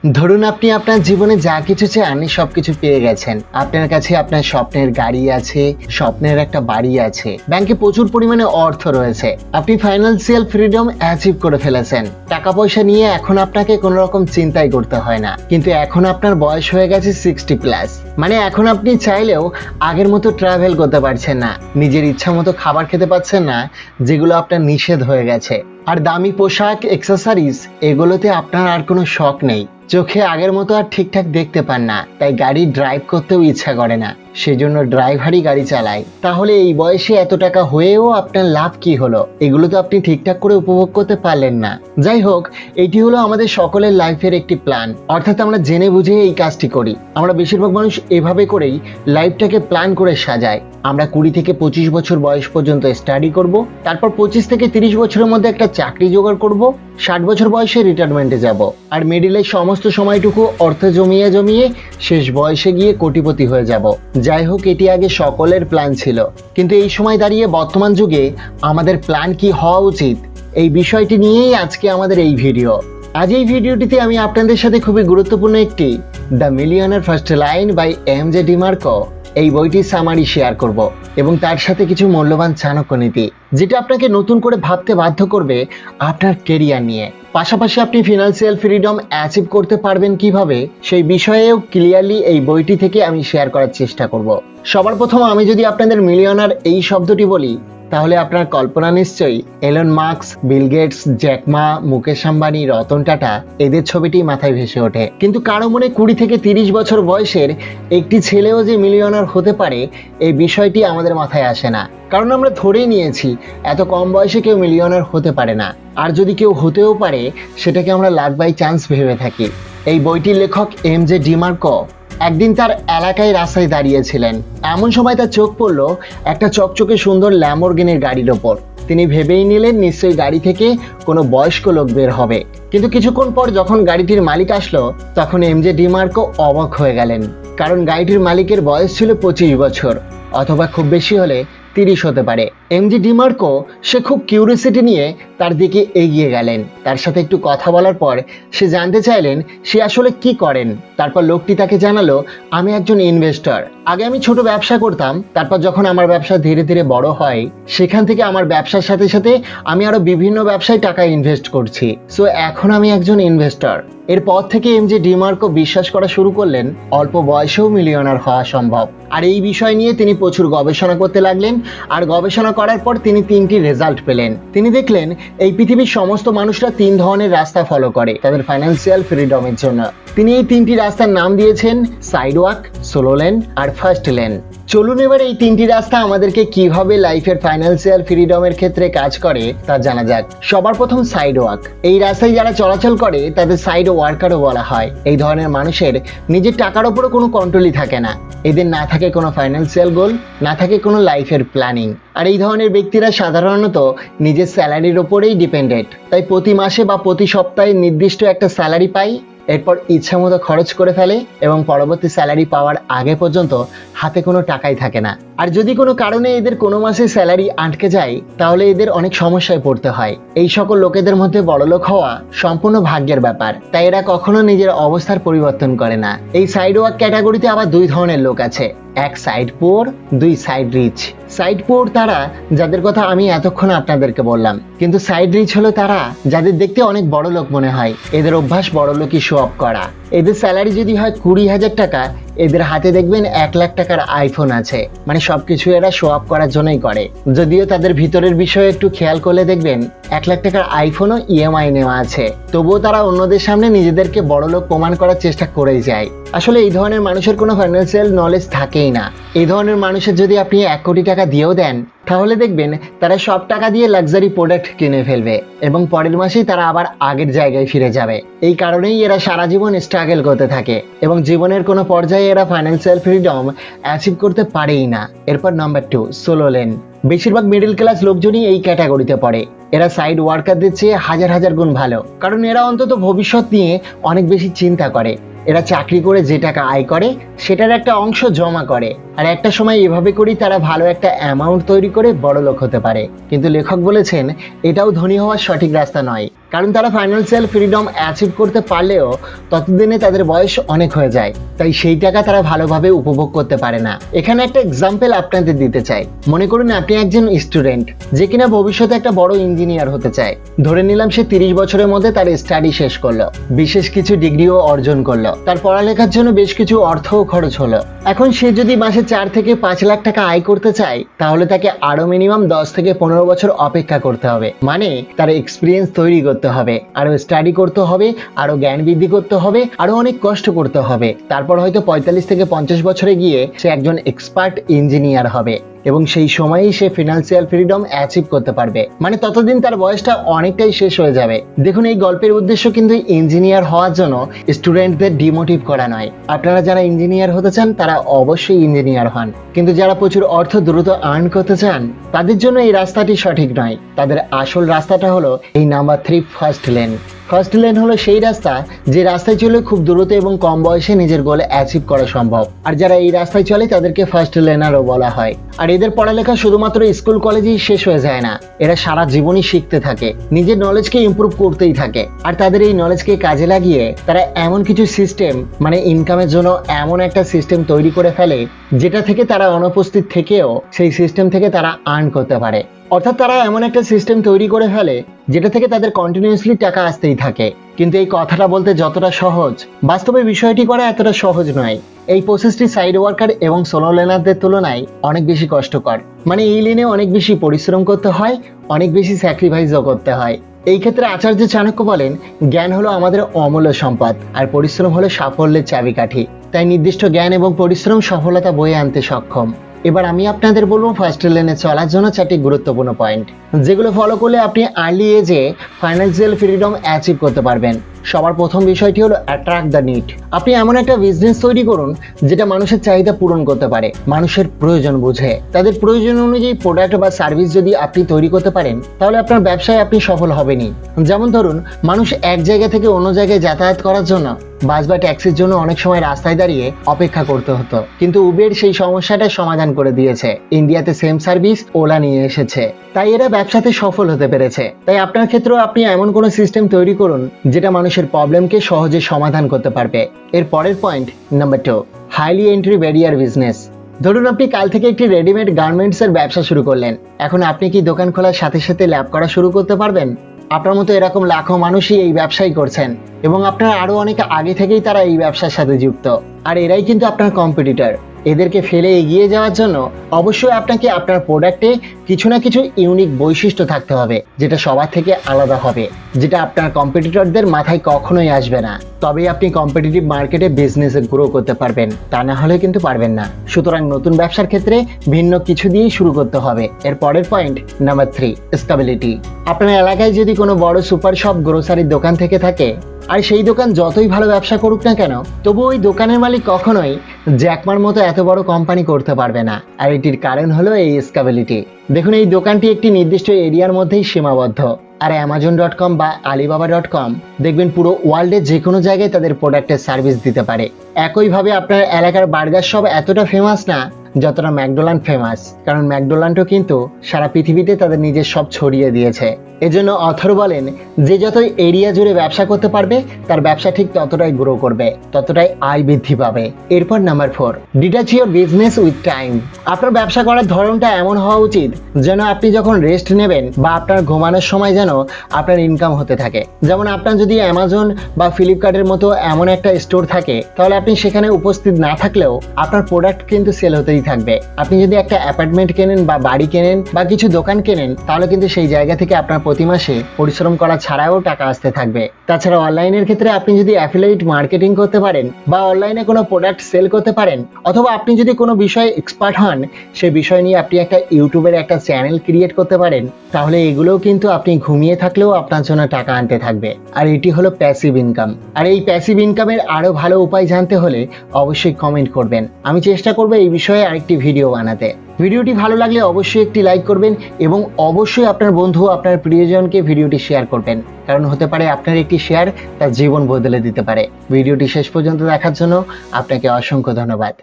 ধরুন আপনি আপনার জীবনে যা কিছু চান সবকিছু পেয়ে গেছেন। আপনার কাছে আপনার স্বপ্নের গাড়ি আছে, স্বপ্নের একটা বাড়ি আছে, ব্যাংকে প্রচুর পরিমাণে অর্থ রয়েছে, আপনি ফাইন্যান্সিয়াল ফ্রিডম অ্যাচিভ করে ফেলেছেন। টাকা পয়সা নিয়ে এখন আপনাকে কোনো রকম চিন্তাই করতে হয় না। কিন্তু এখন আপনার বয়স হয়ে গেছে 60+। মানে এখন আপনি চাইলেও আগের মতো ট্রাভেল করতে পারছেন না, নিজের ইচ্ছা মতো খাবার খেতে পাচ্ছেন না, যেগুলো আপনার নিষেধ হয়ে গেছে। আর দামি পোশাক, এক্সেসরিজ, এগুলোতে আপনার আর কোনো শখ নেই। চোখে আগের মতো আর ঠিকঠাক দেখতে পান না, তাই গাড়ি ড্রাইভ করতেও ইচ্ছা করে না, সেজন্য ড্রাইভারই গাড়ি চালায়। তাহলে এই বয়সে এত টাকা হয়েও আপনার লাভ কি হলো? এগুলো তো আপনি ঠিকঠাক করে উপভোগ করতে পারলেন না। যাই হোক, এটি হলো আমাদের সকলের লাইফের একটি প্ল্যান, অর্থাৎ আমরা জেনে বুঝে এই কাজটি করি। আমরা বেশিরভাগ মানুষ এভাবে করেই লাইফটাকে প্ল্যান করে সাজায়। আমরা 20 থেকে 25 বছর বয়স পর্যন্ত স্টাডি করব, তারপর 25 থেকে 30 বছরের মধ্যে একটা চাকরি জোগাড় করব, 60 বছর বয়সে রিটায়ারমেন্টে যাব, আর মিডিলের সমস্ত সময়টুকু অর্থ জমিয়ে জমিয়ে শেষ বয়সে গিয়ে কোটিপতি হয়ে যাব। যাই হোক, এটি আগে সকলের প্ল্যান ছিল, কিন্তু এই সময় দাঁড়িয়ে বর্তমান যুগে আমাদের প্ল্যান কি হওয়া উচিত, এই বিষয়টি নিয়েই আজকে আমাদের এই ভিডিও। আজ এই ভিডিওটিতে আমি আপনাদের সাথে খুবই গুরুত্বপূর্ণ একটি the millionaire ফার্স্টলাইন by MJ. Dimarco এই বইটির সামারি শেয়ার করব, এবং তার সাথে কিছু মূল্যবান চাণক্য নীতি, যেটা আপনাকে নতুন করে ভাবতে বাধ্য করবে আপনার কেরিয়ার নিয়ে। পাশাপাশি আপনি ফিনান্সিয়াল ফ্রিডম অ্যাচিভ করতে পারবেন কিভাবে, সেই বিষয়েও ক্লিয়ারলি এই বইটি থেকে আমি শেয়ার করার চেষ্টা করব। সবার প্রথম আমি যদি আপনাদের মিলিয়নার এই শব্দটি বলি, তাহলে আপনার কল্পনা নিশ্চয়ই Elon Musk, Bill Gates, Jack Ma, Mukesh Ambani, Ratan Tata, এদের ছবিটি মাথায় ভেসে ওঠে। কিন্তু কারো মনে 20 থেকে 30 বছর বয়সের একটি ছেলেও যে মিলিয়নার হতে পারে, এই বিষয়টি আমাদের মাথায় আসে না। কারণ আমরা ধরেই নিয়েছি এত কম বয়সে কেউ মিলিয়নার হতে পারে না, আর যদি কেউ হতেও পারে সেটাকে আমরা লাক বাই চান্স ভেবে থাকি। এই বইটির লেখক এম.জে. ডিমার্কো একদিন তার এলাকায় রাস্তায় দাঁড়িয়েছিলেন। এমন সময় তার চোখ পড়ল একটা চকচকে সুন্দর ল্যাম্বরগিনির গাড়ির ওপর। তিনি ভেবেই নিলেন নিশ্চয়ই গাড়ি থেকে কোনো বয়স্ক লোক বের হবে। কিন্তু কিছুক্ষণ পর যখন গাড়িটির মালিক আসলো, তখন এম.জে. ডিমার্কো অবাক হয়ে গেলেন, কারণ গাড়িটির মালিকের বয়স ছিল 25 বছর, অথবা খুব বেশি হলে 30 হতে পারে। এম.জে. ডিমার্কো সে খুব কিউরিওসিটি নিয়ে তার দিকে এগিয়ে গেলেন। তার সাথে একটু কথা বলার পর সে জানতে চাইলেন সে আসলে কি করেন। তারপর লোকটি তাকে জানালো, আমি একজন ইনভেস্টর। আগে আমি ছোট ব্যবসা করতাম, তারপর যখন আমার ব্যবসা ধীরে ধীরে বড় হয়, সেখান থেকে আমার ব্যবসার সাথে সাথে আমি আরো বিভিন্ন ব্যবসায় টাকা ইনভেস্ট করছি। সো এখন আমি একজন ইনভেস্টর। এরপর থেকে এম.জে. ডিমার্কো বিশ্বাস করা শুরু করলেন অল্প বয়সেও মিলিয়নার হওয়া সম্ভব। আর এই বিষয় নিয়ে তিনি প্রচুর গবেষণা করতে লাগলেন, আর গবেষণা করার পর তিনি 3টি রেজাল্ট পেলেন। তিনি দেখলেন এই পৃথিবীর সমস্ত মানুষরা 3 ধরনের রাস্তা ফলো করে তাদের ফাইন্যান্সিয়াল ফ্রিডমের জন্য। তিনি এই 3টি রাস্তার নাম দিয়েছেন সাইড ওয়াক, সোলো লেন আর ফার্স্ট লেন। চলুন এবার এই 3টি রাস্তা আমাদেরকে কিভাবে লাইফের ফাইন্যান্সিয়াল ফ্রিডমের ক্ষেত্রে কাজ করে তা জানা যাক। সবার প্রথম সাইড ওয়াক। এই রাস্তায় যারা চলাচল করে তাদের সাইড ওয়ার্কারও বলা হয়। এই ধরনের মানুষের নিজের টাকার উপরও কোনো কন্ট্রোলই থাকে না। এদের না থাকে কোনো ফাইন্যান্সিয়াল গোল, না থাকে কোনো লাইফের প্ল্যানিং। আর এই ধরনের ব্যক্তিরা সাধারণত নিজের স্যালারির ওপরেই ডিপেন্ডেন্ট। তাই প্রতি মাসে বা প্রতি সপ্তাহে নির্দিষ্ট একটা স্যালারি পায়, এরপর ইচ্ছা মতো খরচ করে ফেলে, এবং পরবর্তী স্যালারি পাওয়ার আগে পর্যন্ত হাতে কোনো টাকাই থাকে না। আর যদি কোনো কারণে এদের কোনো মাসে স্যালারি আটকে যায়, তাহলে এদের অনেক সমস্যায় পড়তে হয়। এই সকল লোকেদের মধ্যে বড়লোক হওয়া সম্পূর্ণ ভাগ্যের ব্যাপার, তাই এরা কখনো নিজের অবস্থার পরিবর্তন করে না। এই সাইড ওয়াক ক্যাটাগরিতে আবার 2 ধরনের লোক আছে, এক side poor, 2 side rich. Side poor তারা যাদের কথা আমি এতক্ষণ আপনাদেরকে বললাম, কিন্তু সাইড রিচ হলো তারা যাদের দেখতে অনেক বড় লোক মনে হয়। এদের অভ্যাস বড় লোকই শো অফ করা। এদের স্যালারি যদি হয় 20,000 টাকা, এদের হাতে দেখবেন 1 লাখ টাকার আইফোন আছে। মানে সবকিছু এরা শো অফ করার জন্যই করে। যদিও তাদের ভিতরের বিষয়ে একটু খেয়াল করলে দেখবেন 1 লাখ টাকার আইফোনও ইএমআই নেওয়া আছে, তবুও তারা অন্যদের সামনে নিজেদেরকে বড়লোক প্রমাণ করার চেষ্টা করেই যায়। আসলে এই ধরনের মানুষের কোনো ফাইন্যান্সিয়াল নলেজ থাকেই না। এই ধরনের মানুষের যদি আপনি 1 কোটি টাকা দিয়েও দেন, তাহলে দেখবেন তারা সব টাকা দিয়ে লাক্সারি প্রোডাক্ট কিনে ফেলবে, এবং পরের মাসেই তারা আবার আগের জায়গায় ফিরে যাবে। এই কারণেই এরা সারা জীবন স্ট্রাগল করতে থাকে, এবং জীবনের কোনো পর্যায়ে এরা ফাইন্যান্সিয়াল ফ্রিডম অ্যাচিভ করতে পারেই না। এরপর নাম্বার 2, সোলো লেন। বেশিরভাগ মিডল ক্লাস লোকজনই এই ক্যাটাগরিতে পড়ে। এরা সাইড ওয়ার্কারদের চেয়ে হাজার হাজার গুণ ভালো, কারণ এরা অন্তত ভবিষ্যৎ নিয়ে অনেক বেশি চিন্তা করে। এরা চাকরি করে যে টাকা আয় করে সেটার একটা অংশ জমা করে, আর একটা সময় এভাবে করেই তারা ভালো একটা অ্যামাউন্ট তৈরি করে বড়লোক হতে পারে। কিন্তু লেখক বলেছেন এটাও ধনী হওয়ার সঠিক রাস্তা নয়, কারণ তারা ফাইন্যান্সিয়াল ফ্রিডম অ্যাচিভ করতে পারলেও ততদিনে তাদের বয়স অনেক হয়ে যায়, তাই সেই টাকা তারা ভালোভাবে উপভোগ করতে পারে না। এখানে একটা এক্সাম্পল আপনাদের দিতে চাই। মনে করুন আপনি একজন স্টুডেন্ট যে কিনা ভবিষ্যতে একটা বড় ইঞ্জিনিয়ার হতে চায়। ধরে নিলাম সে 30 বছরের মধ্যে তার স্টাডি শেষ করলো, বিশেষ কিছু ডিগ্রিও অর্জন করলো, তার পড়ালেখার জন্য বেশ কিছু অর্থও খরচ হলো। এখন সে যদি মাসে 4 থেকে 5 লাখ টাকা আয় করতে চায়, তাহলে তাকে আরো মিনিমাম 10 থেকে 15 বছর অপেক্ষা করতে হবে। মানে তার এক্সপিরিয়েন্স তৈরি করতে হবে, আরো স্টাডি করতে হবে, আরো জ্ঞান বৃদ্ধি করতে হবে, আরো অনেক কষ্ট করতে হবে। তারপর হয়তো 45 থেকে 50 বছরে গিয়ে সে একজন এক্সপার্ট ইঞ্জিনিয়ার হবে এবং সেই সময়েই সে ফিনান্সিয়াল ফ্রিডম অ্যাচিভ করতে পারবে। মানে ততদিন তার বয়সটা অনেকটাই শেষ হয়ে যাবে। দেখুন, এই গল্পের উদ্দেশ্য কিন্তু ইঞ্জিনিয়ার হওয়ার জন্য স্টুডেন্টদের ডিমোটিভ করা নয়। আপনারা যারা ইঞ্জিনিয়ার হতে চান তারা অবশ্যই ইঞ্জিনিয়ার হন, কিন্তু যারা প্রচুর অর্থ দ্রুত আর্ন করতে চান তাদের জন্য এই রাস্তাটি সঠিক নয়। তাদের আসল রাস্তাটা হলো এই number 3 first lane. First lane হলো সেই রাস্তা যে রাস্তায় চলে খুব দ্রুত এবং কম বয়সে নিজের গোল অ্যাচিভ করা সম্ভব। আর যারা এই রাস্তায় চলে তাদেরকে ফার্স্ট লেনারও বলা হয়। আর এদের পড়ালেখা শুধুমাত্র স্কুল কলেজেই শেষ হয়ে যায় না, এরা সারা জীবনই শিখতে থাকে, নিজের নলেজকে ইমপ্রুভ করতেই থাকে। আর তাদের এই নলেজকে কাজে লাগিয়ে তারা এমন কিছু সিস্টেম, মানে ইনকামের জন্য এমন একটা সিস্টেম তৈরি করে ফেলে যেটা থেকে তারা অনুপস্থিত থেকেও সেই সিস্টেম থেকে তারা আর্ন করতে পারে। অর্থাৎ তারা এমন একটা সিস্টেম তৈরি করে ফেলে যেটা থেকে তাদের কন্টিনিউয়াসলি টাকা আসতেই থাকে। কিন্তু এই কথাটা বলতে যতটা সহজ, বাস্তবে বিষয়টি করা এতটা সহজ নয়। এই প্রসেসটি সাইড ওয়ার্কার এবং সোলো লেনারদের তুলনায় অনেক বেশি কষ্টকর। মানে এই লেনে অনেক বেশি পরিশ্রম করতে হয়, অনেক বেশি স্যাক্রিফাইসও করতে হয়। এই ক্ষেত্রে আচার্য চাণক্য বলেন, জ্ঞান হলো আমাদের অমূল্য সম্পদ আর পরিশ্রম হলো সাফল্যের চাবিকাঠি। তাই নির্দিষ্ট জ্ঞান এবং পরিশ্রম সফলতা বয়ে আনতে সক্ষম। এবার আমি আপনাদের বলবো ফার্স্ট লেনে চলার জন্য 4টি গুরুত্বপূর্ণ পয়েন্ট, যেগুলো ফলো করলে আপনি আর্লি এজে ফাইন্যান্সিয়াল ফ্রিডম অ্যাচিভ করতে পারবেন। সবার প্রথম বিষয়টি হলো অ্যাট্রাক্ট দ্য নিড। আপনি এমন একটা বিজনেস তৈরি করুন যেটা মানুষের চাহিদা পূরণ করতে পারে, মানুষের প্রয়োজন বুঝে। তাদের প্রয়োজন অনুযায়ী প্রোডাক্ট বা সার্ভিস যদি আপনি তৈরি করতে পারেন, তাহলে আপনার ব্যবসায় আপনি সফল হবেনই। যেমন ধরুন, মানুষ এক জায়গা থেকে অন্য জায়গায় যাতায়াত করার জন্য বাস বা ট্যাক্সির জন্য অনেক সময় রাস্তায় দাঁড়িয়ে অপেক্ষা করতে হতো, কিন্তু উবের সেই সমস্যাটা সমাধান করে দিয়েছে। ইন্ডিয়াতে সেম সার্ভিস ওলা নিয়ে এসেছে, তাই এরা ব্যবসাতে সফল হতে পেরেছে। তাই আপনার ক্ষেত্রেও আপনি এমন কোনো সিস্টেম তৈরি করুন যেটা মানুষের প্রবলেমকে সহজে সমাধান করতে পারবে। এর পরের point number 2, highly entry barrier business. ধরুন আপনি কাল থেকে একটি রেডিমেড গার্মেন্টসের ব্যবসা শুরু করলেন। এখন আপনি কি দোকান খোলার সাথে সাথে ল্যাব করা শুরু করতে পারবেন? আপনার মতো এরকম লাখো মানুষই এই ব্যবসাই করছেন এবং আপনার আরো অনেক আগে থেকেই তারা এই ব্যবসার সাথে যুক্ত। আর এরাই কিন্তু আপনার কম্পিটিটর। এদেরকে ফেলে এগিয়ে যাওয়ার জন্য অবশ্যই আপনাকে আপনার প্রোডাক্টে কিছু না কিছু ইউনিক বৈশিষ্ট্য থাকতে হবে, যেটা সবার থেকে আলাদা হবে, যেটা আপনার কম্পিটিটরদের মাথায় কখনোই আসবে না। তবেই আপনি কম্পিটিটিভ মার্কেটে বিজনেসে গ্রো করতে পারবেন, তা না হলে কিন্তু পারবেন না। সুতরাং নতুন ব্যবসার ক্ষেত্রে ভিন্ন কিছু দিয়েই শুরু করতে হবে। এর পরের পয়েন্ট নাম্বার 3, স্টেবিলিটি। আপনার এলাকায় যদি কোনো বড় সুপার শপ, গ্রোসারির দোকান থেকে থাকে, আর সেই দোকান যতই ভালো ব্যবসা করুক না কেন, তবু ওই দোকানের মালিক কখনোই জ্যাকমার মতো এত বড় কোম্পানি করতে পারবে না। আর এটির কারণ হলো এই স্টেবিলিটি। দেখুন, এই দোকানটি একটি নির্দিষ্ট এরিয়ার মধ্যেই সীমাবদ্ধ। আর Amazon.com বা Alibaba.com দেখবেন পুরো ওয়ার্ল্ডে যে কোনো জায়গায় তাদের প্রোডাক্টের সার্ভিস দিতে পারে। একইভাবে আপনার এলাকার বার্গার শপ এতটা ফেমাস না যতটা ম্যাকডোনাল্ড ফেমাস, কারণ ম্যাকডোনাল্ডও কিন্তু সারা পৃথিবীতে তাদের নিজের সব ছড়িয়ে দিয়েছে। এজন্য অথর বলেন যে যতই এরিয়া জুড়ে ব্যবসা করতে পারবে তার ব্যবসা ঠিক ততটাই গ্রো করবে, ততটাই আয় বৃদ্ধি পাবে। এরপর number 4, detach your business with time. আপনার ব্যবসা করার ধরনটা এমন হওয়া উচিত যেন আপনি যখন রেস্ট নেবেন বা আপনার ঘুমানোর সময় যেন আপনার ইনকাম হতে থাকে। যেমন আপনার যদি অ্যামাজন বা ফ্লিপকার্টের মতো এমন একটা স্টোর থাকে, তাহলে আপনি সেখানে উপস্থিত না থাকলেও আপনার প্রোডাক্ট কিন্তু সেল হতেই থাকবে। আপনি যদি একটা অ্যাপার্টমেন্ট কেনেন বা বাড়ি কেনেন বা কিছু দোকান কেনেন, তাহলে কিন্তু সেই জায়গা থেকে আপনার প্রতি মাসে পরিশ্রম করা ছাড়াও টাকা আসতে থাকবে। তাছাড়া অনলাইনের ক্ষেত্রে আপনি যদি অ্যাফিলিয়েট মার্কেটিং করতে পারেন বা অনলাইনে কোনো প্রোডাক্ট সেল করতে পারেন, অথবা আপনি যদি কোনো বিষয়ে এক্সপার্ট হন, সেই বিষয় নিয়ে আপনি একটা ইউটিউবের একটা চ্যানেল ক্রিয়েট করতে পারেন, তাহলে এগুলোও কিন্তু আপনি ঘুমিয়ে থাকলেও আপনার জন্য টাকা আনতে থাকবে। আর এটি হলো প্যাসিভ ইনকাম। আর এই প্যাসিভ ইনকামের আরো ভালো উপায় জানতে হলে অবশ্যই কমেন্ট করবেন। আমি চেষ্টা করব এই বিষয়ে আরেকটি ভিডিও বানাতে। ভিডিওটি ভালো লাগলে অবশ্যই একটি লাইক করবেন এবং অবশ্যই আপনার বন্ধু, আপনার প্রিয়জনকে ভিডিওটি শেয়ার করবেন, কারণ হতে পারে আপনার একটি শেয়ার তার জীবন বদলে দিতে পারে। ভিডিওটি শেষ পর্যন্ত দেখার জন্য আপনাকে অসংখ্য ধন্যবাদ।